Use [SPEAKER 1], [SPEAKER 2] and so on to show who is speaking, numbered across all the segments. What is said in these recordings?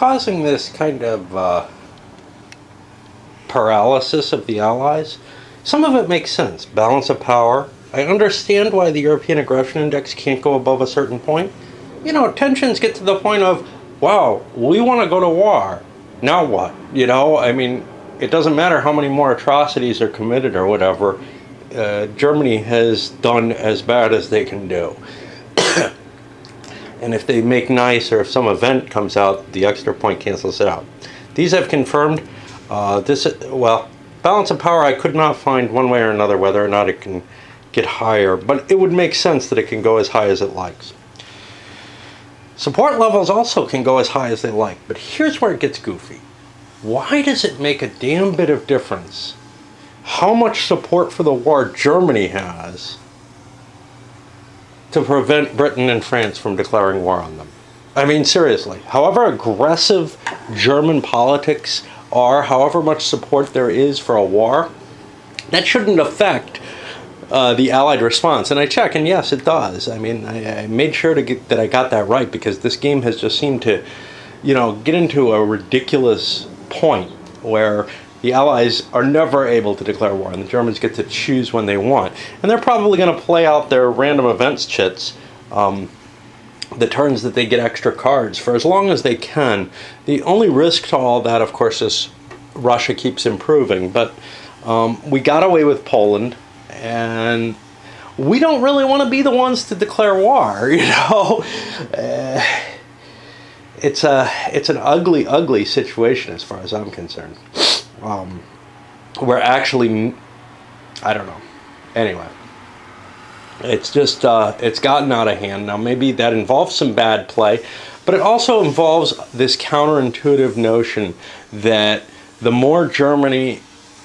[SPEAKER 1] causing this kind of paralysis of the Allies? Some of it makes sense. Balance of power. I understand why the European Aggression Index can't go above a certain point. You know, tensions get to the point of, wow, we want to go to war. Now what? You know, I mean, it doesn't matter how many more atrocities are committed or whatever. Germany has done as bad as they can do. And if they make nice, or if some event comes out, the extra point cancels it out. These have confirmed balance of power, I could not find one way or another whether or not it can get higher, but it would make sense that it can go as high as it likes. Support levels also can go as high as they like, but here's where it gets goofy. Why does it make a damn bit of difference how much support for the war Germany has to prevent Britain and France from declaring war on them? I mean, seriously, however aggressive German politics are, however much support there is for a war, that shouldn't affect the Allied response. And I check, and yes, it does. I mean, I made sure that I got that right, because this game has just seemed to, you know, get into a ridiculous point where the Allies are never able to declare war, and the Germans get to choose when they want. And they're probably going to play out their random events chits, the turns that they get extra cards, for as long as they can. The only risk to all that, of course, is Russia keeps improving. But we got away with Poland, and we don't really want to be the ones to declare war, you know. It's an ugly, ugly situation as far as I'm concerned. We're actually, I don't know. Anyway, it's just, it's gotten out of hand. Now, maybe that involves some bad play, but it also involves this counterintuitive notion that the more Germany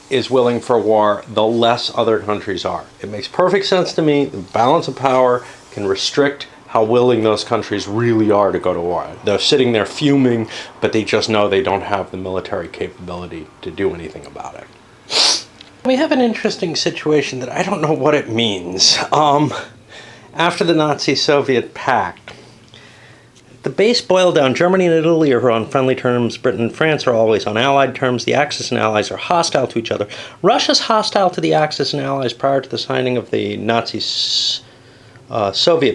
[SPEAKER 1] is willing for war, the less other countries are. It makes perfect sense to me. The balance of power can restrict how willing those countries really are to go to war. They're sitting there fuming, but they just know they don't have the military capability to do anything about it. We have an interesting situation that I don't know what it means. After the Nazi-Soviet pact, the base boiled down. Germany and Italy are on friendly terms. Britain and France are always on allied terms. The Axis and Allies are hostile to each other. Russia's hostile to the Axis and Allies prior to the signing of the Nazi-Soviet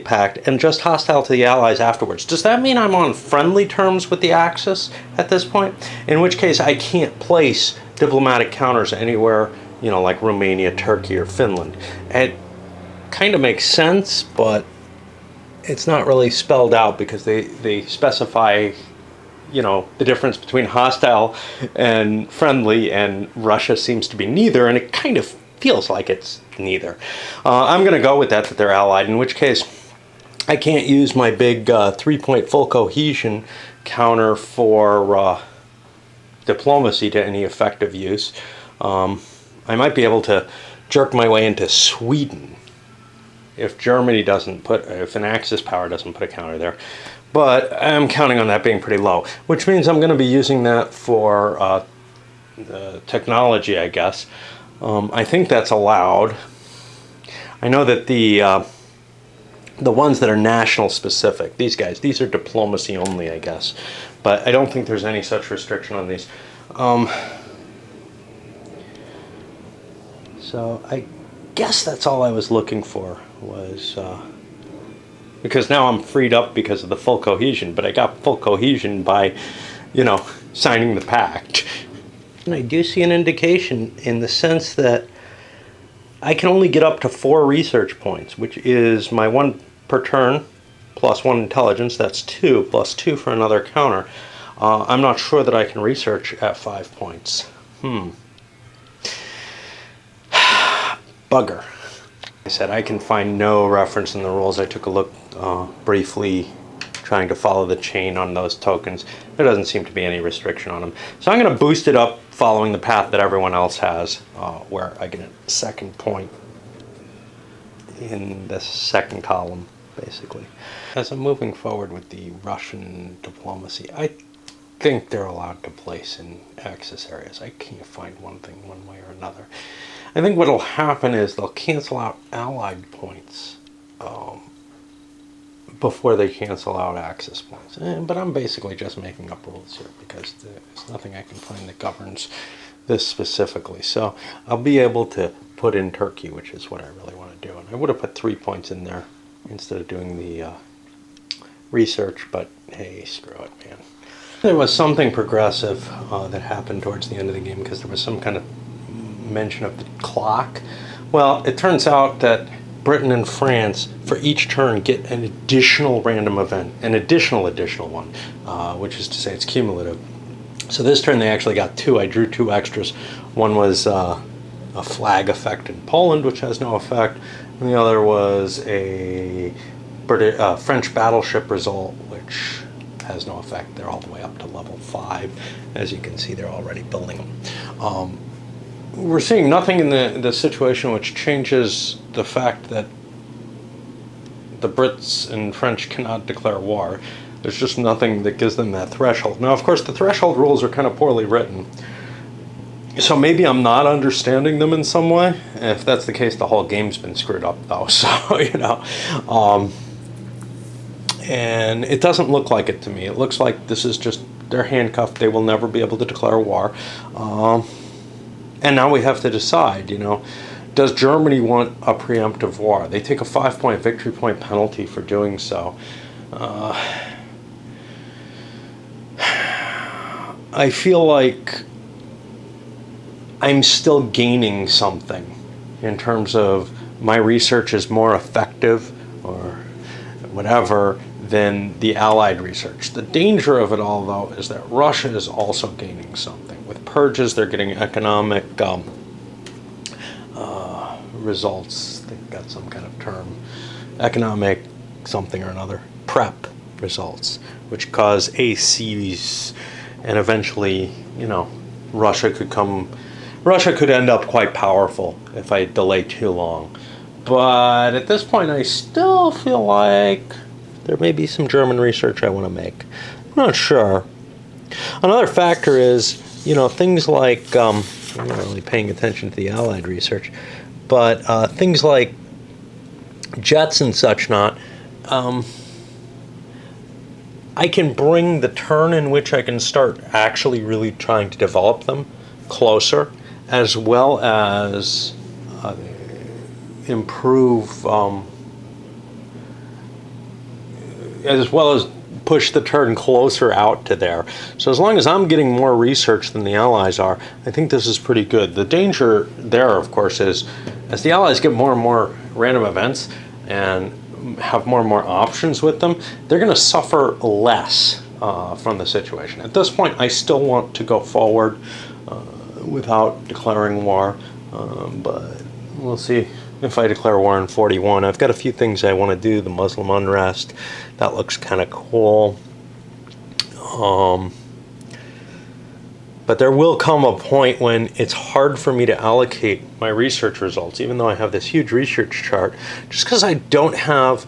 [SPEAKER 1] pact, and just hostile to the Allies afterwards. Does that mean I'm on friendly terms with the Axis at this point? In which case I can't place diplomatic counters anywhere, you know, like Romania, Turkey, or Finland. It kind of makes sense, but it's not really spelled out, because they specify, you know, the difference between hostile and friendly, and Russia seems to be neither, and it kind of feels like it's neither. I'm going to go with that they're allied, in which case I can't use my big 3-point full cohesion counter for diplomacy to any effective use. I might be able to jerk my way into Sweden if Germany doesn't if an Axis power doesn't put a counter there. But I'm counting on that being pretty low, which means I'm going to be using that for technology, I guess. I think that's allowed. I know that the ones that are national specific, these are diplomacy only, I guess. But I don't think there's any such restriction on these. So I guess that's all I was looking for, was because now I'm freed up because of the full cohesion, but I got full cohesion by, you know, signing the pact. And I do see an indication in the sense that I can only get up to 4 research points, which is my 1 per turn plus 1 intelligence. That's 2 plus 2 for another counter. I'm not sure that I can research at 5 points. Bugger. I said I can find no reference in the rules. I took a look briefly, trying to follow the chain on those tokens. There doesn't seem to be any restriction on them. So I'm going to boost it up following the path that everyone else has, where I get a 2nd point in the 2nd column, basically. As I'm moving forward with the Russian diplomacy, I think they're allowed to place in Axis areas. I can't find one thing one way or another. I think what'll happen is they'll cancel out allied points before they cancel out access points. But I'm basically just making up rules here because there's nothing I can find that governs this specifically. So I'll be able to put in Turkey, which is what I really want to do. And I would have put 3 points in there instead of doing the research, but hey, screw it, man. There was something progressive that happened towards the end of the game because there was some kind of mention of the clock. Well, it turns out that Britain and France, for each turn, get an additional random event, an additional one, which is to say it's cumulative. So this turn they actually got 2. I drew 2 extras. One was a flag effect in Poland, which has no effect, and the other was a French battleship result, which has no effect. They're all the way up to level 5. As you can see, they're already building them. We're seeing nothing in the situation which changes the fact that the Brits and French cannot declare war. There's just nothing that gives them that threshold. Now, of course, the threshold rules are kind of poorly written. So maybe I'm not understanding them in some way. If that's the case, the whole game's been screwed up, though. So, you know. And it doesn't look like it to me. It looks like this is just, they're handcuffed. They will never be able to declare war. And now we have to decide, you know, does Germany want a preemptive war? They take a 5-point victory point penalty for doing so. I feel like I'm still gaining something in terms of my research is more effective or whatever than the Allied research. The danger of it all, though, is that Russia is also gaining something. With purges, they're getting economic results. They've got some kind of term. Economic something or another. PrEP results, which cause ACs, and eventually, you know, Russia could end up quite powerful if I delay too long. But at this point, I still feel like there may be some German research I want to make. I'm not sure. Another factor is, you know, things like, I'm not really paying attention to the Allied research, but things like jets and such not, I can bring the turn in which I can start actually really trying to develop them closer, as well as improve, as well as push the turn closer out to there. So as long as I'm getting more research than the Allies are, I think this is pretty good. The danger there, of course, is as the Allies get more and more random events and have more and more options with them, they're going to suffer less from the situation. At this point, I still want to go forward without declaring war, but we'll see if I declare war in 41. I've got a few things I want to do. The Muslim unrest, that looks kind of cool. But there will come a point when it's hard for me to allocate my research results, even though I have this huge research chart, just because I don't have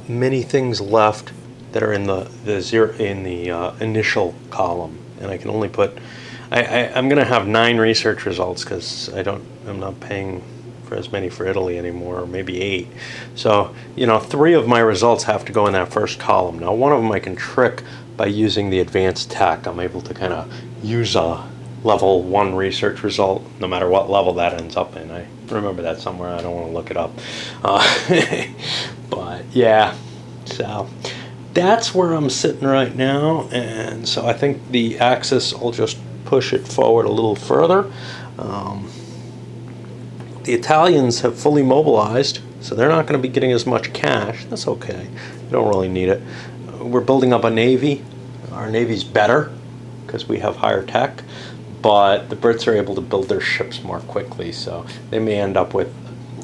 [SPEAKER 1] many things left that are in the initial column, and I can only put. I'm going to have 9 research results because I'm not paying for as many for Italy anymore, or maybe 8. So, you know, 3 of my results have to go in that first column. Now, one of them I can trick by using the advanced tech. I'm able to kind of use a level 1 research result, no matter what level that ends up in. I remember that somewhere. I don't want to look it up. But yeah, so that's where I'm sitting right now. And so I think the axis will just push it forward a little further. The Italians have fully mobilized, so they're not going to be getting as much cash. That's okay. We don't really need it. We're building up a navy. Our navy's better because we have higher tech, but the Brits are able to build their ships more quickly, so they may end up with,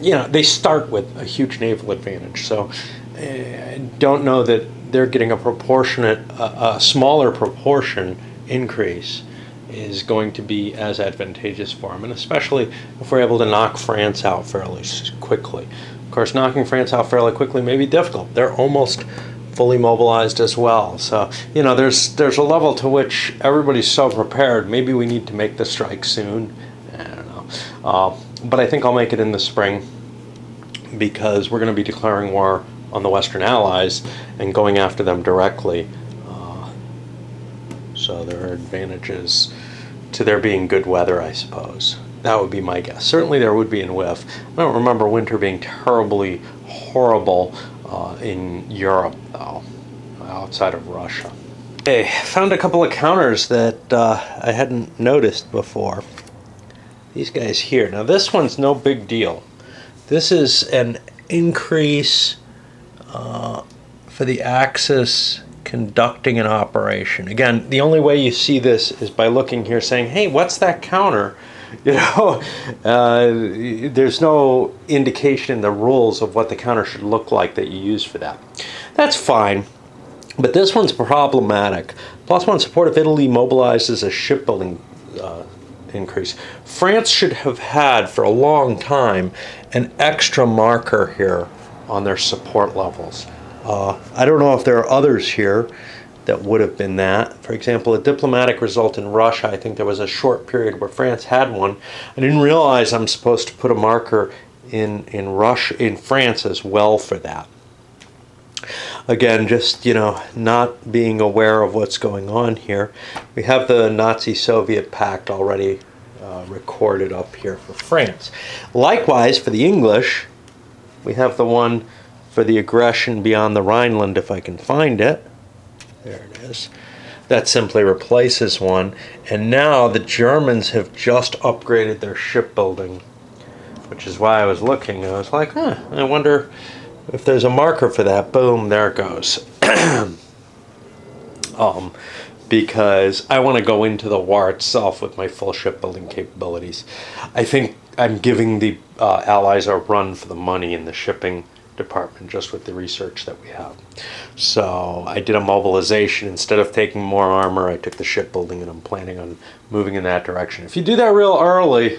[SPEAKER 1] you know, they start with a huge naval advantage. So I don't know that they're getting a smaller proportion increase is going to be as advantageous for them, and especially if we're able to knock France out fairly quickly. Of course, knocking France out fairly quickly may be difficult. They're almost fully mobilized as well. So, you know, there's a level to which everybody's so prepared. Maybe we need to make the strike soon. I don't know. But I think I'll make it in the spring because we're going to be declaring war on the Western Allies and going after them directly. So there are advantages to there being good weather, I suppose. That would be my guess. Certainly there would be in WIF. I don't remember winter being terribly horrible in Europe, though, outside of Russia. Okay, found a couple of counters that I hadn't noticed before. These guys here. Now this one's no big deal. This is an increase for the axis conducting an operation. Again, the only way you see this is by looking here saying, hey, what's that counter? You know, there's no indication in the rules of what the counter should look like that you use for that. That's fine, but this one's problematic. +1 support if Italy mobilizes a shipbuilding increase. France should have had for a long time an extra marker here on their support levels. I don't know if there are others here that would have been that. For example, a diplomatic result in Russia, I think there was a short period where France had one. I didn't realize I'm supposed to put a marker in France as well for that. Again, just, you know, not being aware of what's going on here. We have the Nazi-Soviet pact already recorded up here for France. Likewise, for the English, we have the one for the aggression beyond the Rhineland, if I can find it. There it is. That simply replaces one. And now the Germans have just upgraded their shipbuilding, which is why I was looking. I was like, I wonder if there's a marker for that. Boom, there it goes. Because I want to go into the war itself with my full shipbuilding capabilities. I think I'm giving the Allies a run for the money in the shipping department just with the research that we have. So I did a mobilization. Instead of taking more armor, I took the shipbuilding, and I'm planning on moving in that direction. If you do that real early,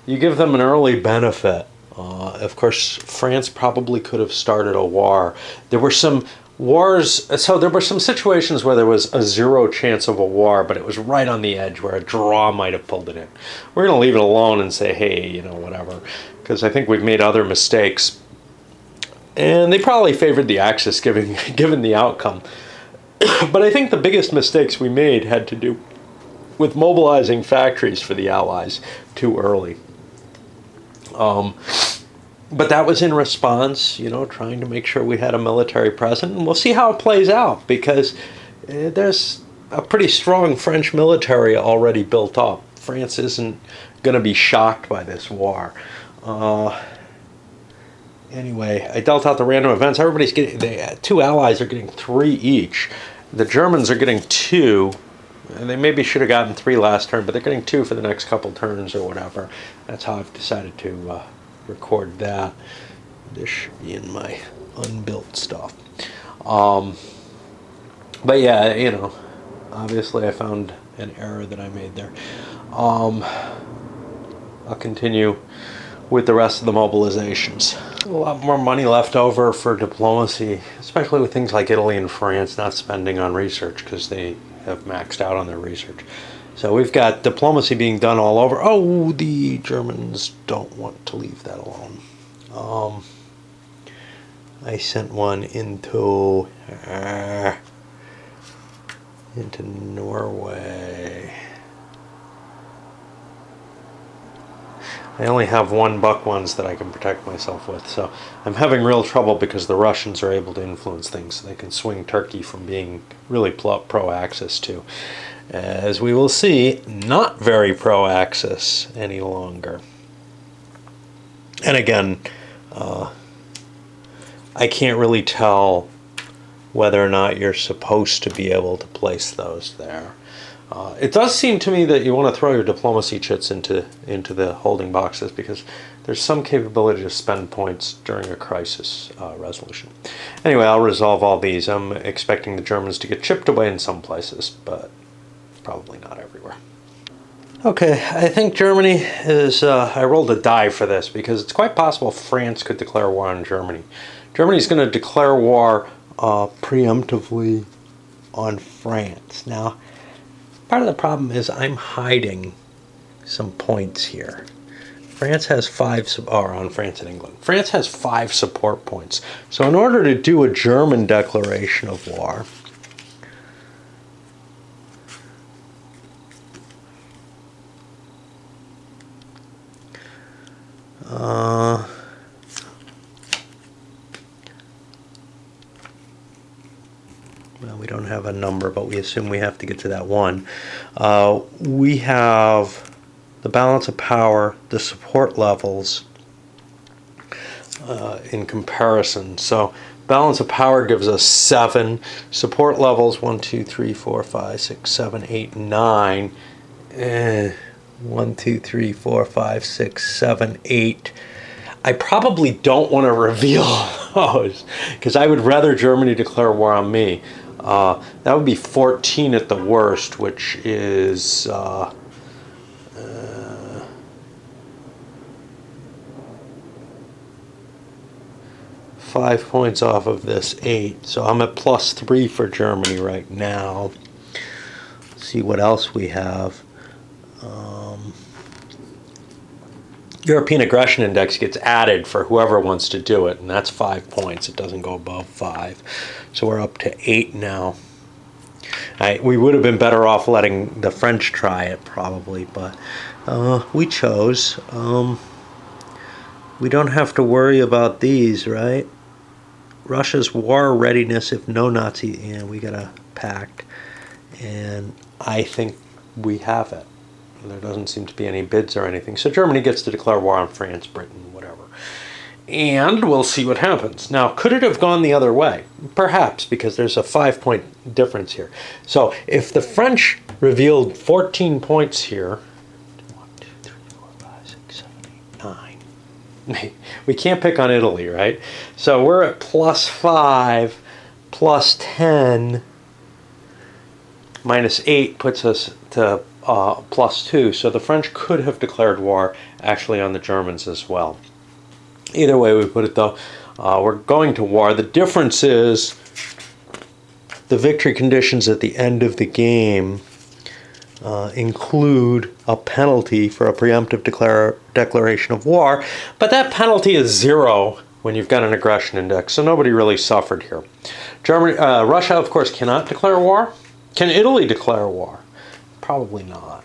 [SPEAKER 1] you give them an early benefit. Of course, France probably could have started a war. There were some wars, so there were some situations where there was a 0 chance of a war, but it was right on the edge where a draw might have pulled it in. We're going to leave it alone and say, hey, you know, whatever, because I think we've made other mistakes. And they probably favored the Axis given the outcome. But I think the biggest mistakes we made had to do with mobilizing factories for the Allies too early. But that was in response, you know, trying to make sure we had a military presence. And we'll see how it plays out, because there's a pretty strong French military already built up. France isn't going to be shocked by this war. Anyway, I dealt out the random events. Everybody's getting, the 2 allies are getting 3 each. The Germans are getting 2. And they maybe should have gotten 3 last turn, but they're getting 2 for the next couple turns or whatever. That's how I've decided to record that. This should be in my unbuilt stuff. But yeah, you know, obviously I found an error that I made there. I'll continue with the rest of the mobilizations. A lot more money left over for diplomacy, especially with things like Italy and France not spending on research because they have maxed out on their research. So we've got diplomacy being done all over. Oh, the Germans don't want to leave that alone. I sent one into Norway. I only have 1 buck ones that I can protect myself with, so I'm having real trouble because the Russians are able to influence things. So they can swing Turkey from being really pro-Axis to, as we will see, not very pro-Axis any longer. And again, I can't really tell whether or not you're supposed to be able to place those there. It does seem to me that you want to throw your diplomacy chits into the holding boxes, because there's some capability to spend points during a crisis resolution. Anyway, I'll resolve all these. I'm expecting the Germans to get chipped away in some places, but probably not everywhere. Okay, I think Germany is... I rolled a die for this, because it's quite possible France could declare war on Germany. Germany's going to declare war preemptively on France. Now, part of the problem is I'm hiding some points here. France has on France and England. France has 5 support points. So in order to do a German declaration of war, well, we don't have a number, but we assume we have to get to that 1. We have the balance of power, the support levels in comparison. So balance of power gives us 7. Support levels 1, 2, 3, 4, 5, 6, 7, 8, 9. 1, 2, 3, 4, 5, 6, 7, 8. I probably don't want to reveal those because I would rather Germany declare war on me. That would be 14 at the worst, which is 5 points off of this 8. So I'm at +3 for Germany right now. Let's see what else we have. European Aggression Index gets added for whoever wants to do it, and that's 5 points. It doesn't go above 5. So we're up to 8 now. We would have been better off letting the French try it probably, but we chose. We don't have to worry about these, right? Russia's war readiness if no Nazi, and we got a pact, and I think we have it. There doesn't seem to be any bids or anything. So Germany gets to declare war on France, Britain, whatever. And we'll see what happens. Now, could it have gone the other way? Perhaps, because there's a 5-point difference here. So if the French revealed 14 points here, 1, 2, 3, 4, 5, 6, 7, 8, 9. We can't pick on Italy, right? So we're at +5, +10, -8 puts us to +2. So the French could have declared war actually on the Germans as well. Either way we put it though, we're going to war. The difference is the victory conditions at the end of the game include a penalty for a preemptive declaration of war, but that penalty is 0 when you've got an aggression index, so nobody really suffered here. Russia, of course, cannot declare war. Can Italy declare war? Probably not.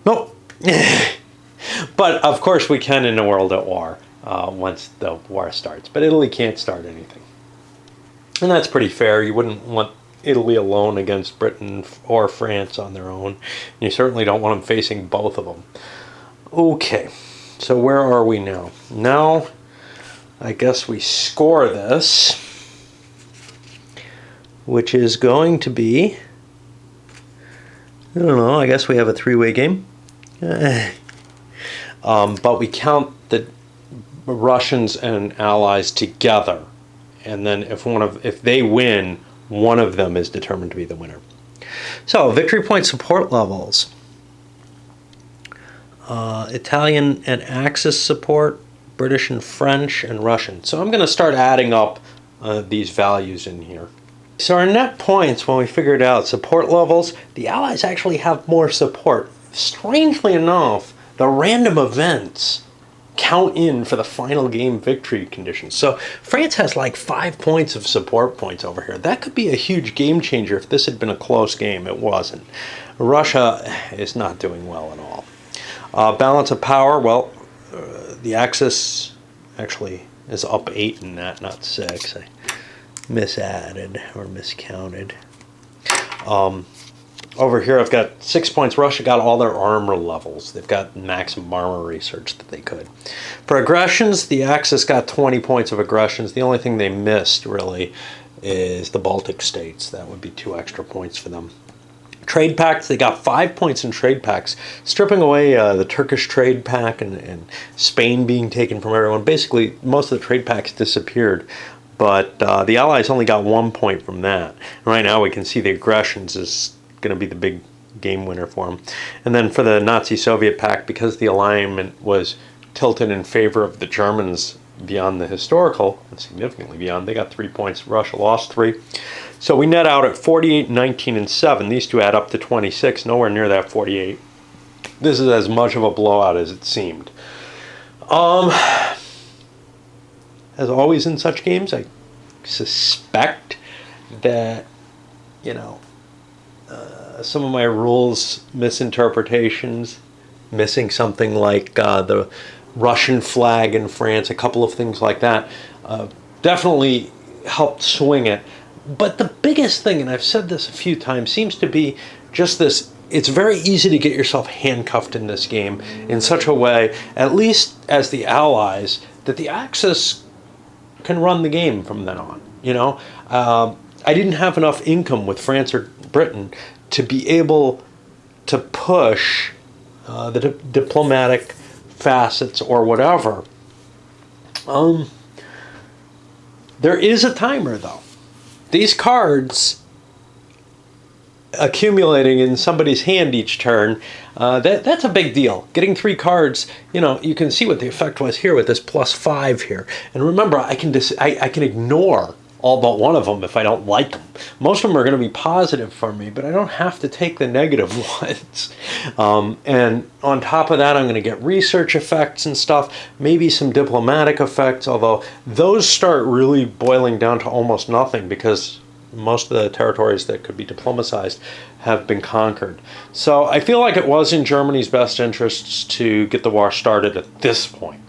[SPEAKER 1] Nope. But of course we can in a world at war once the war starts. But Italy can't start anything. And that's pretty fair. You wouldn't want Italy alone against Britain or France on their own. And you certainly don't want them facing both of them. Okay, so where are we now? Now, I guess we score this, which is going to be, I don't know, I guess we have a 3-way game. But we count the Russians and allies together, and then if they win, one of them is determined to be the winner. So victory point support levels. Italian and Axis support, British and French and Russian. So I'm going to start adding up these values in here. So our net points, when we figured out support levels, the Allies actually have more support. Strangely enough, the random events count in for the final game victory conditions. So France has like 5 points of support points over here. That could be a huge game changer if this had been a close game. It wasn't. Russia is not doing well at all. Balance of power, well, the Axis actually is up 8 in that, not 6. I misadded or miscounted. Over here I've got 6 points. Russia got all their armor levels. They've got maximum armor research that they could. For aggressions, the Axis got 20 points of aggressions. The only thing they missed really is the Baltic states. That would be 2 extra points for them. Trade pacts, they got 5 points in trade pacts, stripping away the Turkish trade pack and Spain being taken from everyone. Basically, most of the trade packs disappeared, but the Allies only got 1 point from that. Right now we can see the aggressions is going to be the big game winner for them. And then for the Nazi-Soviet pact, because the alignment was tilted in favor of the Germans beyond the historical, and significantly beyond, they got 3 points. Russia lost 3. So we net out at 48, 19, and 7. These two add up to 26, nowhere near that 48. This is as much of a blowout as it seemed. As always in such games, I suspect that, you know, some of my rules misinterpretations, missing something like the Russian flag in France, a couple of things like that, definitely helped swing it. But the biggest thing, and I've said this a few times, seems to be just this: it's very easy to get yourself handcuffed in this game in such a way, at least as the Allies, that the Axis can run the game from then on. You know, I didn't have enough income with France or Britain to be able to push the diplomatic facets or whatever. There is a timer, though. These cards accumulating in somebody's hand each turn, that's a big deal. Getting 3 cards, you know, you can see what the effect was here with this +5 here. And remember, I can ignore all but one of them if I don't like them. Most of them are going to be positive for me, but I don't have to take the negative ones. And on top of that, I'm going to get research effects and stuff, maybe some diplomatic effects, although those start really boiling down to almost nothing because most of the territories that could be diplomatized have been conquered. So I feel like it was in Germany's best interests to get the war started at this point.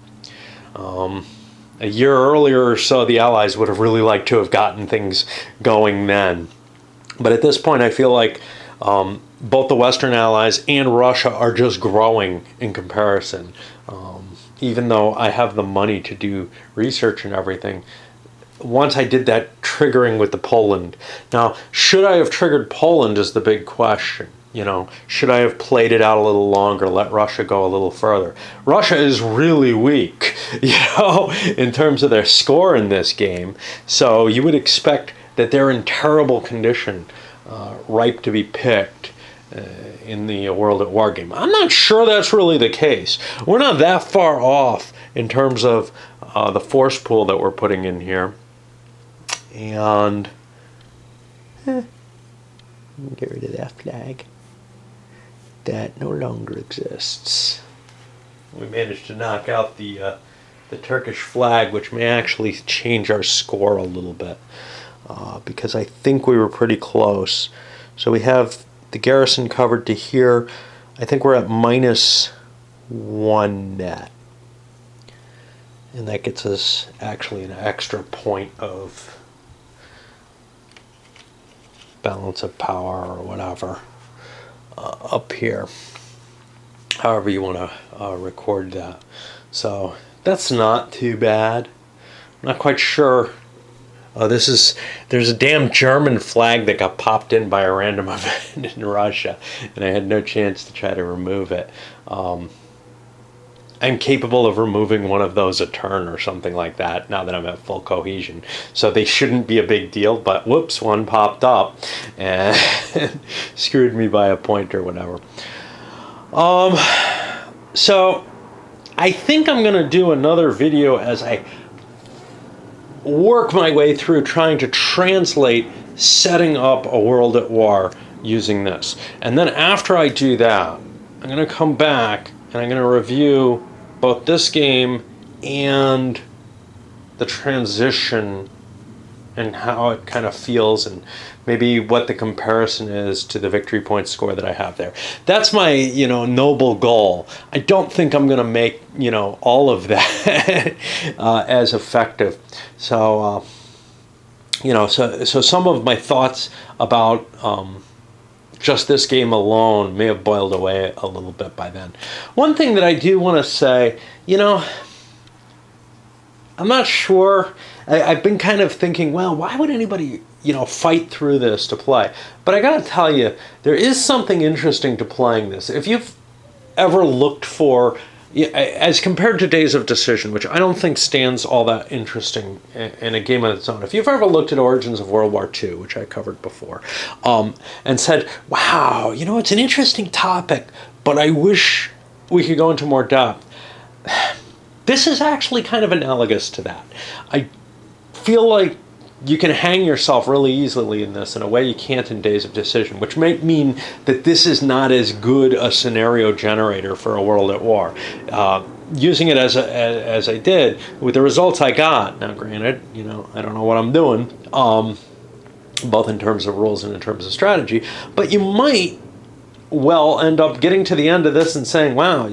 [SPEAKER 1] A year earlier or so, the Allies would have really liked to have gotten things going then. But at this point, I feel like both the Western Allies and Russia are just growing in comparison. Even though I have the money to do research and everything, once I did that triggering with the Poland. Now, should I have triggered Poland is the big question. You know, should I have played it out a little longer, let Russia go a little further? Russia is really weak, you know, in terms of their score in this game. So you would expect that they're in terrible condition, ripe to be picked in the World at War game. I'm not sure that's really the case. We're not that far off in terms of the force pool that we're putting in here. And get rid of that flag. That no longer exists. We managed to knock out the Turkish flag, which may actually change our score a little bit, because I think we were pretty close. So we have the garrison covered to here. I think we're at -1 net. And that gets us actually an extra point of balance of power or whatever. Up here, however you want to record that. So that's not too bad. I'm not quite sure. There's a damn German flag that got popped in by a random event in Russia, and I had no chance to try to remove it. I'm capable of removing one of those a turn or something like that now that I'm at full cohesion. So they shouldn't be a big deal, but whoops, one popped up and screwed me by a point or whatever. So I think I'm going to do another video as I work my way through trying to translate setting up a World at War using this. And then after I do that, I'm going to come back and I'm going to review both this game and the transition and how it kind of feels, and maybe what the comparison is to the victory point score that I have there. That's my, you know, noble goal. I don't think I'm going to make, you know, all of that as effective. So, you know, so some of my thoughts about just this game alone may have boiled away a little bit by then. One thing that I do want to say, you know, I'm not sure. I've been kind of thinking, well, why would anybody, you know, fight through this to play? But I got to tell you, there is something interesting to playing this. If you've ever looked for, as compared to Days of Decision, which I don't think stands all that interesting in a game on its own. If you've ever looked at Origins of World War II, which I covered before, and said, wow, you know, it's an interesting topic, but I wish we could go into more depth. This is actually kind of analogous to that. I feel like you can hang yourself really easily in this in a way you can't in Days of Decision, which might mean that this is not as good a scenario generator for a world at war. Using it as I did, with the results I got, now granted, I don't know what I'm doing, both in terms of rules and in terms of strategy, but you might well end up getting to the end of this and saying, wow,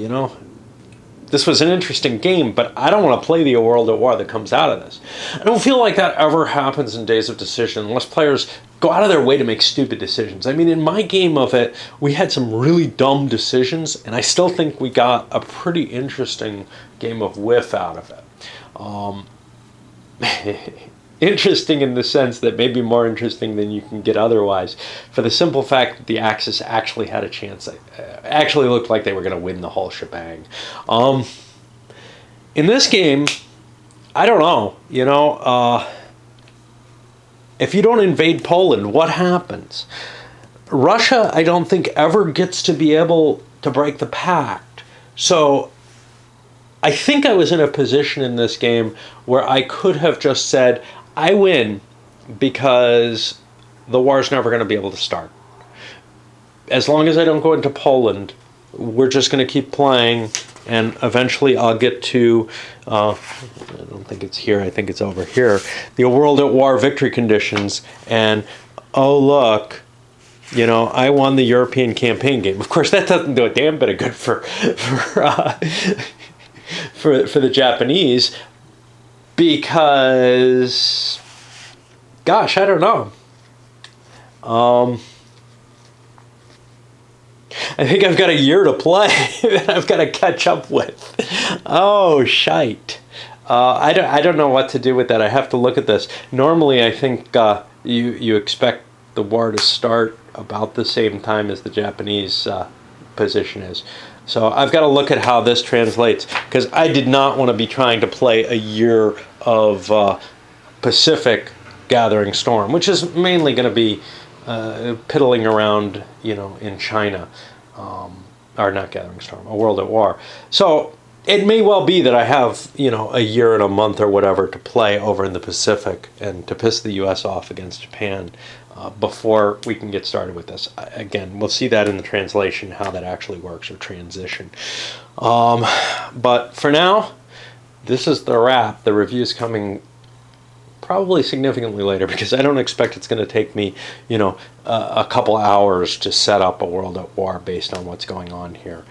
[SPEAKER 1] this was an interesting game, but I don't want to play the world at war that comes out of this. I don't feel like that ever happens in Days of Decision unless players go out of their way to make stupid decisions. I mean, in my game of it, we had some really dumb decisions, and I still think we got a pretty interesting game of whiff out of it. Interesting in the sense that maybe more interesting than you can get otherwise, for the simple fact that the Axis actually had a chance. Actually looked like they were going to win the whole shebang. In this game, I don't know. If you don't invade Poland, what happens? Russia, I don't think, ever gets to be able to break the pact. So I think I was in a position in this game where I could have just said, I win because the war's never going to be able to start. As long as I don't go into Poland, we're just going to keep playing, and eventually I'll get to, I don't think it's here, I think it's over here, the World at War victory conditions, and oh look, I won the European campaign game. Of course, that doesn't do a damn bit of good for the Japanese, because, gosh, I don't know. I think I've got a year to play that I've got to catch up with. Oh, shite. I don't know what to do with that. I have to look at this. Normally, I think you expect the war to start about the same time as the Japanese position is. So I've got to look at how this translates, because I did not want to be trying to play a year of Pacific Gathering Storm, which is mainly going to be piddling around, in China, or not Gathering Storm, a World at War. So it may well be that I have, a year and a month or whatever to play over in the Pacific and to piss the U.S. off against Japan before we can get started with this. Again, we'll see that in the translation, how that actually works, or transition. But for now, this is the wrap. The review's coming probably significantly later, because I don't expect it's going to take me, a couple hours to set up a World at War based on what's going on here.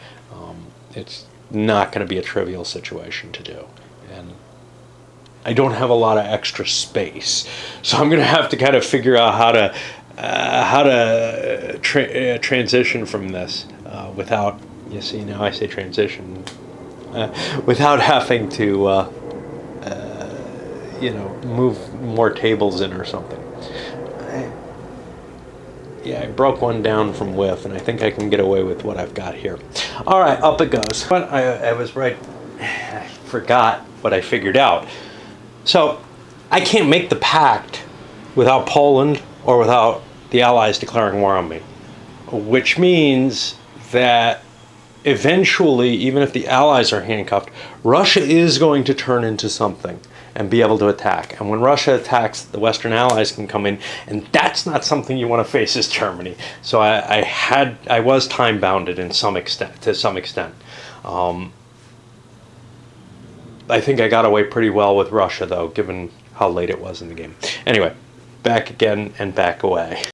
[SPEAKER 1] It's not going to be a trivial situation to do, and I don't have a lot of extra space, so I'm going to have to kind of figure out how to transition from this without, you see, now I say transition, without having to move more tables in or something. I broke one down from whiff, and I think I can get away with what I've got here. All right, up it goes. But I was right. I forgot what I figured out. So I can't make the pact without Poland or without the Allies declaring war on me, which means that eventually, even if the Allies are handcuffed, Russia is going to turn into something and be able to attack. And when Russia attacks, the Western Allies can come in, and that's not something you want to face as Germany. So I was time bounded to some extent. I think I got away pretty well with Russia, though, given how late it was in the game. Anyway, back again and back away.